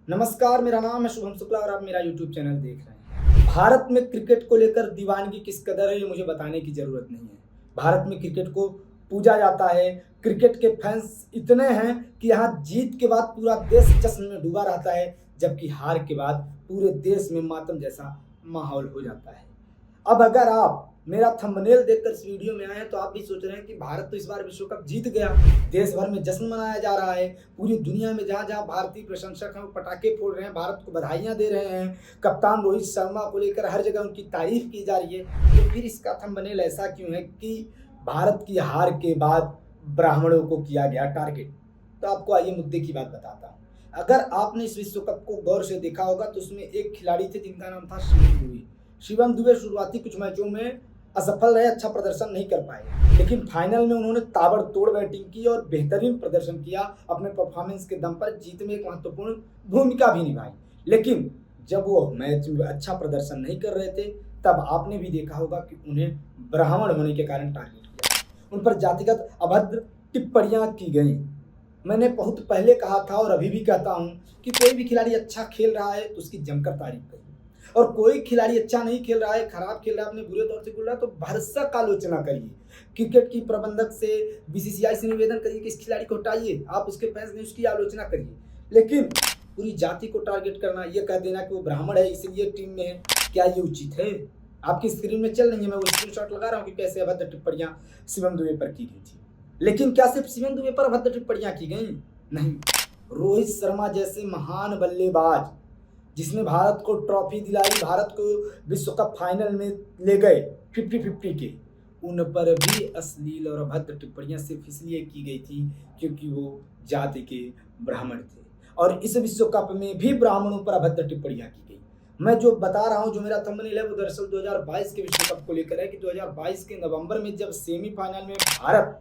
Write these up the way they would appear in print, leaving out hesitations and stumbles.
नमस्कार, मेरा नाम है शुभम शुक्ला और आप मेरा यूट्यूब चैनल देख रहे हैं। भारत में क्रिकेट को लेकर दीवानगी किस कदर है ये मुझे बताने की ज़रूरत नहीं है। भारत में क्रिकेट को पूजा जाता है। क्रिकेट के फैंस इतने हैं कि यहाँ जीत के बाद पूरा देश जश्न में डूबा रहता है, जबकि हार के बाद पूरे देश में मातम जैसा माहौल हो जाता है। अब अगर आप मेरा थंबनेल देखकर इस वीडियो में आए हैं तो आप भी सोच रहे हैं कि भारत तो इस बार विश्व कप जीत गया, देश भर में जश्न मनाया जा रहा है, पूरी दुनिया में जहां जहां भारतीय प्रशंसक हैं वो पटाखे फोड़ रहे हैं, भारत को बधाइयां दे रहे हैं, कप्तान रोहित शर्मा को लेकर हर जगह उनकी तारीफ की जा रही है, तो फिर इसका थंबनेल ऐसा क्यों है कि भारत की हार के बाद ब्राह्मणों को किया गया टारगेट। तो आपको आइए मुद्दे की बात बताता हूँ। अगर आपने इस विश्व कप को गौर से देखा होगा तो उसमें एक खिलाड़ी थे जिनका नाम था शिवम दुबे। शुरुआती कुछ मैचों में असफल रहे, अच्छा प्रदर्शन नहीं कर पाए, लेकिन फाइनल में उन्होंने ताबड़तोड़ बैटिंग की और बेहतरीन प्रदर्शन किया। अपने परफॉर्मेंस के दम पर जीत में एक महत्वपूर्ण भूमिका भी निभाई। लेकिन जब वो मैच में अच्छा प्रदर्शन नहीं कर रहे थे तब आपने भी देखा होगा कि उन्हें ब्राह्मण होने के कारण टारगेट किया, उन पर जातिगत अभद्र टिप्पणियां की गई। मैंने बहुत पहले कहा था और अभी भी कहता हूं कि कोई भी खिलाड़ी अच्छा खेल रहा है तो उसकी जमकर तारीफ करिए, और कोई खिलाड़ी अच्छा नहीं खेल रहा है, खराब खेल रहा है, अपने बुरे दौर से गुजर रहा है तो भरसक आलोचना करिए। क्रिकेट की प्रबंधक से, बीसीसीआई से निवेदन करिए कि इस खिलाड़ी को हटाइए, आप उसके फैंस नहीं उसकी आलोचना करिए। लेकिन पूरी जाति को टारगेट करना, ये कह देना कि वो ब्राह्मण है इसलिए टीम में है, क्या ये उचित है? आपकी स्क्रीन में चल रही है, मैं वो स्क्रीनशॉट लगा रहा हूँ कि कैसे अभद्र टिप्पणियां शिवम दुबे पर की गई थी। लेकिन क्या सिर्फ शिवम दुबे पर अभद्र टिप्पणियां की गई? नहीं, रोहित शर्मा जैसे महान बल्लेबाज जिसने भारत को ट्रॉफी दिलाई, भारत को विश्व कप फाइनल में ले गए 50-50 के, उन पर भी अश्लील और अभद्र टिप्पणियां सिर्फ इसलिए की गई थी क्योंकि वो जाति के ब्राह्मण थे। और इस विश्व कप में भी ब्राह्मणों पर अभद्र टिप्पणियां की गई। मैं जो बता रहा हूं, जो मेरा थंबनेल है, वो दरअसल 2022 के विश्व कप को लेकर है कि 2022 के नवंबर में जब सेमीफाइनल में भारत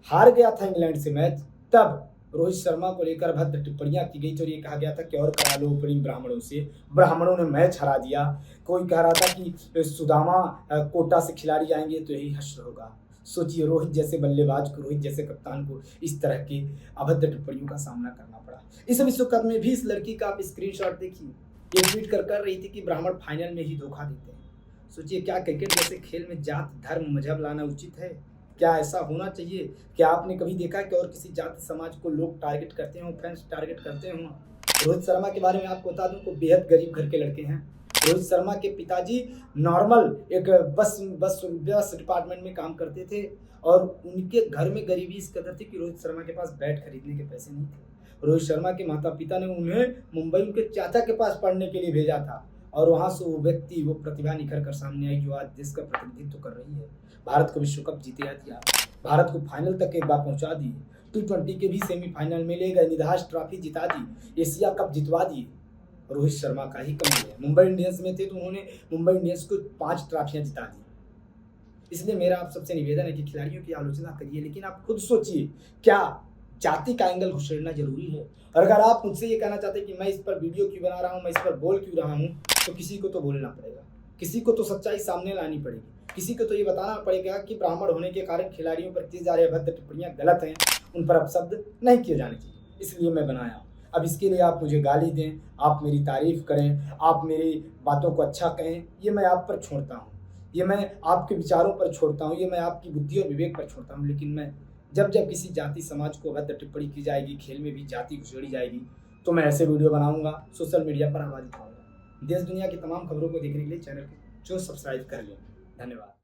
हार गया था इंग्लैंड से मैच, तब रोहित शर्मा को लेकर भद्र टिप्पणियां की गई। तो ये कहा गया था कि और करा लो ओपनिंग ब्राह्मणों से, ब्राह्मणों ने मैच हरा दिया। कोई कह रहा था कि सुदामा कोटा से खिलाड़ी आएंगे तो यही हश्र होगा। सोचिए, रोहित जैसे बल्लेबाज को, रोहित जैसे कप्तान को इस तरह की अभद्र टिप्पणियों का सामना करना पड़ा। इस विश्व कप में भी इस लड़की का आप स्क्रीनशॉट देखिए, ये ट्वीट कर रही थी कि ब्राह्मण फाइनल में ही धोखा देते हैं। सोचिए, क्या क्रिकेट जैसे खेल में जात, धर्म, मजहब लाना उचित है? क्या ऐसा होना चाहिए? क्या आपने कभी देखा कि और किसी जाति समाज को लोग टारगेट करते हों, फैंस टारगेट करते हों? रोहित शर्मा के बारे में आपको बता दूं, को बेहद गरीब घर के लड़के हैं। रोहित शर्मा के पिताजी नॉर्मल एक बस डिपार्टमेंट में काम करते थे और उनके घर में गरीबी इस कदर थी कि रोहित शर्मा के पास बैट खरीदने के पैसे नहीं थे। रोहित शर्मा के माता पिता ने उन्हें मुंबई उनके चाचा के पास पढ़ने के लिए भेजा था और वहां से वो व्यक्ति, वो प्रतिभा निखर कर सामने आई जो आज देश का प्रतिनिधित्व कर रही है। भारत को विश्व कप जीते दिया, भारत को फाइनल तक एक बार पहुंचा दी, T20 के भी सेमीफाइनल में ले गए, निधास ट्रॉफी जिता दी, एशिया कप जितवा दी। रोहित शर्मा का ही कमाल है। मुंबई इंडियंस में थे तो उन्होंने मुंबई इंडियंस को 5 ट्रॉफियां जिता दी। इसलिए मेरा आप सबसे निवेदन है कि खिलाड़ियों की आलोचना करिए, लेकिन आप खुद सोचिए, क्या जाति का एंगल घुसेड़ना जरूरी है? और अगर आप मुझसे ये कहना चाहते हैं कि मैं इस पर वीडियो क्यों बना रहा हूँ, मैं इस पर बोल क्यों रहा हूँ, तो किसी को तो बोलना पड़ेगा, किसी को तो सच्चाई सामने लानी पड़ेगी, किसी को तो ये बताना पड़ेगा कि ब्राह्मण होने के कारण खिलाड़ियों पर की जा रही अभद्र टिप्पणियां गलत हैं, उन पर अपशब्द नहीं किए जाने चाहिए। इसलिए मैं बनाया। अब इसके लिए आप मुझे गाली दें, आप मेरी तारीफ करें, आप मेरी बातों को अच्छा कहें, ये मैं आप पर छोड़ता हूँ, ये मैं आपके विचारों पर छोड़ता हूँ, ये मैं आपकी बुद्धि और विवेक पर छोड़ता हूँ। लेकिन मैं जब किसी जाति समाज को अभद्र टिप्पणी की जाएगी, खेल में भी जाति घुसेड़ी जाएगी, तो मैं ऐसे वीडियो बनाऊंगा, सोशल मीडिया पर आवाज उठाऊंगा। देश दुनिया की तमाम खबरों को देखने के लिए चैनल को जो सब्सक्राइब कर लें। धन्यवाद।